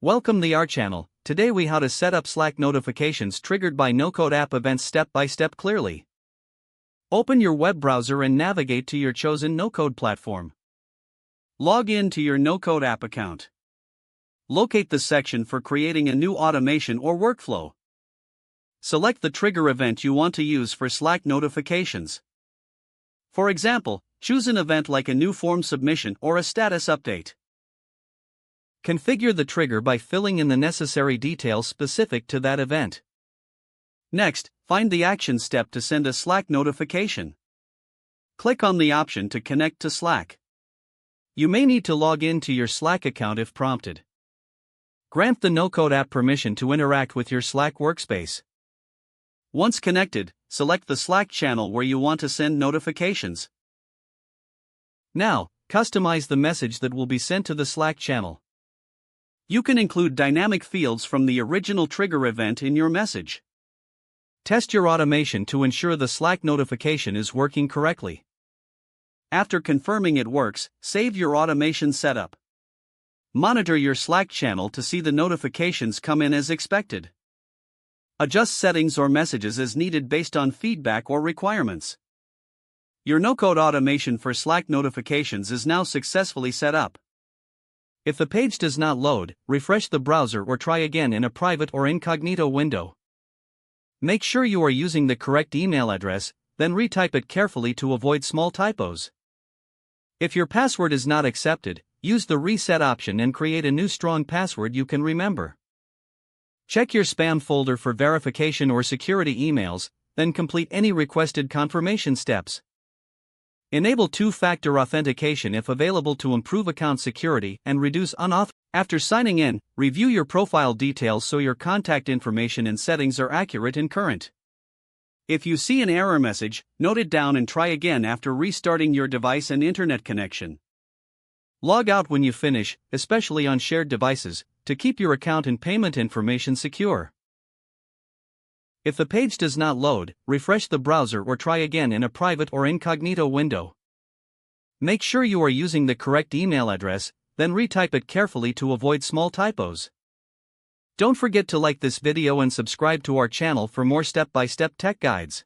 Welcome to our channel. Today we how to set up Slack notifications triggered by no-code app events step by step clearly. Open your web browser and navigate to your chosen no-code platform. Log in to your no-code app account. Locate the section for creating a new automation or workflow. Select the trigger event you want to use for Slack notifications. For example, choose an event like a new form submission or a status update. Configure the trigger by filling in the necessary details specific to that event. Next, find the action step to send a Slack notification. Click on the option to connect to Slack. You may need to log in to your Slack account if prompted. Grant the no-code app permission to interact with your Slack workspace. Once connected, select the Slack channel where you want to send notifications. Now, customize the message that will be sent to the Slack channel. You can include dynamic fields from the original trigger event in your message. Test your automation to ensure the Slack notification is working correctly. After confirming it works, save your automation setup. Monitor your Slack channel to see the notifications come in as expected. Adjust settings or messages as needed based on feedback or requirements. Your no-code automation for Slack notifications is now successfully set up. If the page does not load, refresh the browser or try again in a private or incognito window. Make sure you are using the correct email address, then retype it carefully to avoid small typos. If your password is not accepted, use the reset option and create a new strong password you can remember. Check your spam folder for verification or security emails, then complete any requested confirmation steps. Enable two-factor authentication if available to improve account security and reduce unauthorized. After signing in, review your profile details so your contact information and settings are accurate and current. If you see an error message, note it down and try again after restarting your device and internet connection. Log out when you finish, especially on shared devices, to keep your account and payment information secure. If the page does not load, refresh the browser or try again in a private or incognito window. Make sure you are using the correct email address, then retype it carefully to avoid small typos. Don't forget to like this video and subscribe to our channel for more step-by-step tech guides.